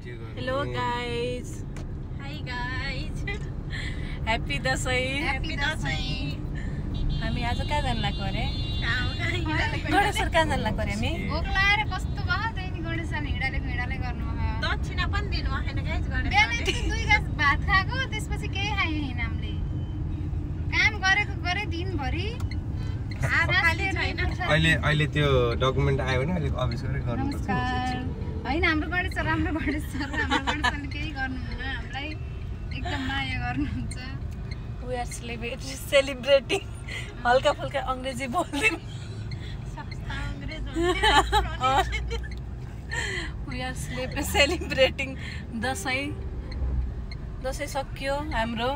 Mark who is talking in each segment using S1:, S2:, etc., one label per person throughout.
S1: Hello guys.
S2: Hi guys.
S1: Happy Dashain.
S2: Happy Dashain.
S1: हामी आज कहाँ जान लाग्यो अरे? गणेशर कहाँ जान लाग्यो अरे हामी?
S2: भोक लागेर कस्तो भयो त्यही गणेशले हिँडाले गर्नु भयो. दक्षिणा पनि दिनु भएन गाइस गणेशले. बिहानै 2 गास भात खाएको त्यसपछि केही खाएन हामीले. काम गरे दिनभरि आधा खाली छैन.
S3: अहिले त्यो डकुमेन्ट आयो भने अहिले अफिस गरे गर्नुपर्छ.
S2: हैन हाम्रो गणेश सर हाम्रो गणेशले केही गर्नुहुन्न हामीलाई एकदम माया गर्नुहुन्छ.
S1: We are celebrating. हल्का फुल्का अंग्रेजी बोल्दिन.
S2: सस्ता अंग्रेजी.
S1: We are celebrating Dashain. Dashain सकियो हाम्रो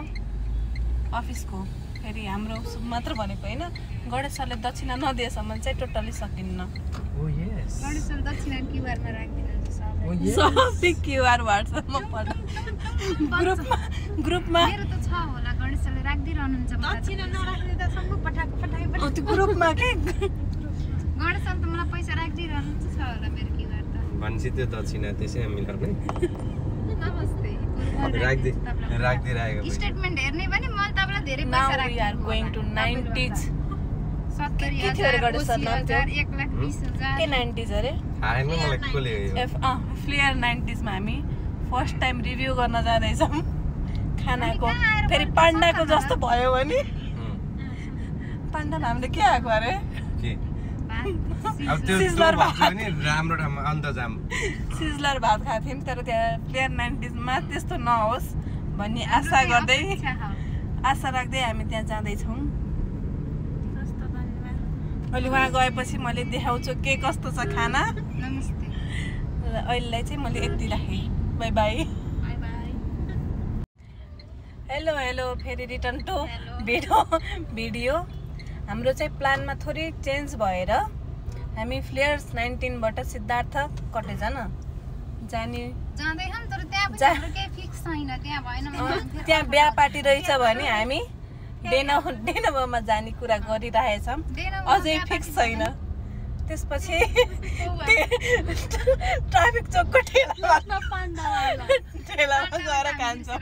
S1: अफिसको. फेरि हाम्रो मात्र भनेको हैन गणेश सरले दक्षिणा नदिएसम्म चाहिँ टोटली सकिन्न.
S3: Oh yes.
S2: गणेश सर दक्षिणा क्यूआर मा राख्दिनुहुन्छ सबै.
S1: सबै क्यूआर व्हाट्सएपमा पठाउ. ग्रुपमा
S2: मेरो त छ होला गणेश सरले राख्दिरहनुहुन्छ. दक्षिणा नराख्ने त सम्म पठाएको
S1: त्यो ग्रुपमा के
S2: गणेश सर त मलाई पैसा राख्दिरहनुहुन्छ छ होला मेरो क्यूआर त.
S3: भन्छ त्यो दक्षिणा त्यसै मिलाउने.
S2: नमस्ते.
S3: राख्दिरहेको.
S2: स्टेटमेन्ट हेर्ने पनि म तपाईलाई धेरै पैसा राख्छु.
S1: We are going to 90s.
S2: 70,000 1,20,000
S1: के 90s अरे?
S3: आएन मलाई कोले यो.
S1: फ्लेयर 90s मा हामी फर्स्ट टाइम रिभ्यु गर्न जाँदैछौँ खानाको. फेरि पाण्डाको जस्तो भयो भने पाण्डामा हामीले के आएको अरे?
S3: के अब त्यो
S1: सिजलर भात
S3: पनि राम्रो ठाउँमा अन्तजाम.
S1: सिजलर भात खाएको थियौँ तर त्यहाँ फ्लेयर 90s मा त्यस्तो नहोस् भन्ने आशा राख्दै हामी त्यहाँ जाँदैछौँ. अहिले वहाँ गएपछि मैले देखाउँछु के कस्तो छ खाना.
S2: नमस्ते.
S1: र अहिलेलाई चाहिँ मैले यति राखेँ. By by. हेलो फेरि रिटर्न टु भिडियो. हाम्रो चाहिँ प्लानमा थोरै चेन्ज भएर हामी फ्लेयर्स 19 बाट सिद्धार्थ कटेज जाँदै
S2: छौँ तर त्यहाँ पनि केही फिक्स छैन. त्यहाँ भएन
S1: त्यहाँ बिहा पार्टी रहेछ भने हामी डेनोभमा जाने कुरा गरिरहेछौँ. अझै फिक्स छैन. त्यसपछि ट्राफिक चोकको ठेलामा गएर खान्छौँ.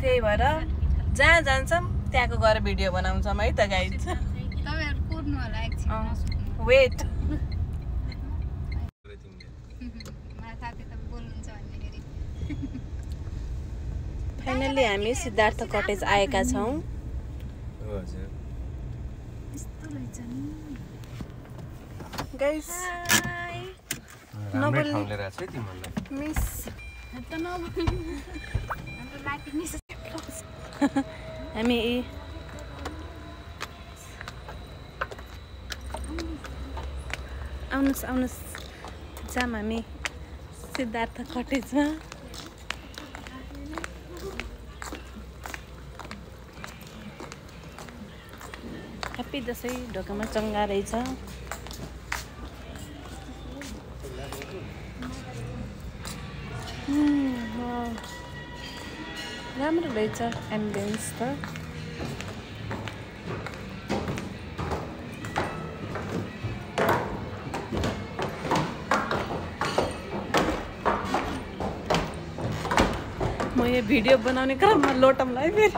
S1: त्यही भएर जहाँ जान्छौँ त्यहाँको गएर भिडियो बनाउँछौँ है त गाइज. वेट. फाइनली हामी सिद्धार्थ कटेज आएका छौँ. गाइस मिस हामी आउनुहोस् जाम हामी सिद्धार्थ कटेजमा. ह्याप्पी दसैँ. ढोकामा चङ्गा रहेछ. राम्रो रहेछ एम्बियन्स त. म यो भिडियो बनाउने क्रममा लोटमलाई फेरि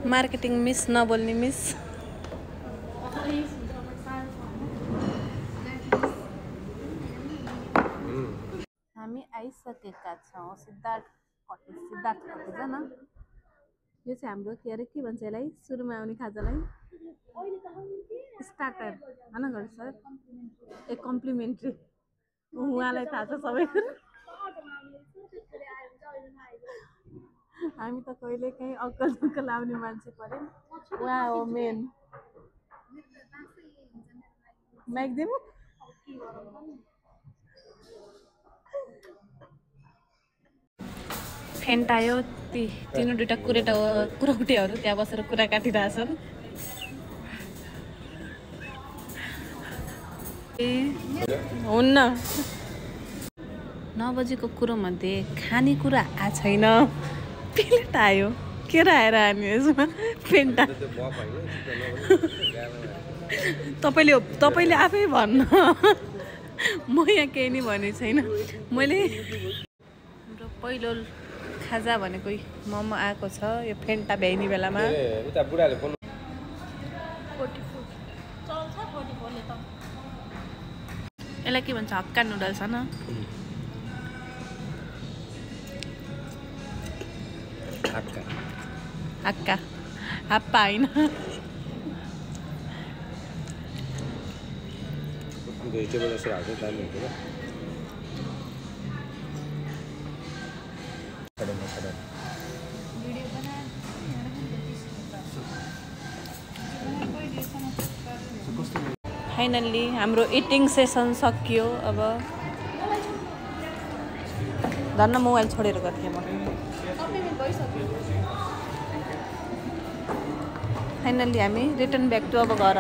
S1: मार्केटिङ मिस नबोल्ने मिस. हामी आइसकेका छौँ सिद्धार्थ कटेज न. यो चाहिँ हाम्रो के अरे के भन्छ यसलाई सुरुमा आउने खाजालाई स्टार्टर होइन गणेश सर. ए कम्प्लिमेन्ट्री. उहाँलाई थाहा छ सबै. हामी त कहिले काहीँ अक्कल आउने मान्छे पर्यो. उहाँ हो मेन. म्याग्दिम फेन्टायो तीन दुईटा कुरौटेहरू त्यहाँ बसेर कुरा काटिरहेछन्. हुन्न 9 बजेको कुरोमध्ये खानेकुरा आएको छैन प्लेट आयो के आएर आने यसमा पेन्टा तपाईँले आफै भन्न म यहाँ केही नि भने छैन मैले हाम्रो पहिलो खाजा भनेको मोमो आएको छ यो फेन्टा भ्याइने बेलामा यसलाई के भन्छ हक्का नुडल्स होइन हक्का हाप्पा होइन फाइनल्ली हाम्रो इटिङ सेसन सकियो अब धन्न मोबाइल छोडेर गएको थिएँ म फाइनल्ली हामी रिटर्न ब्याक टु अब घर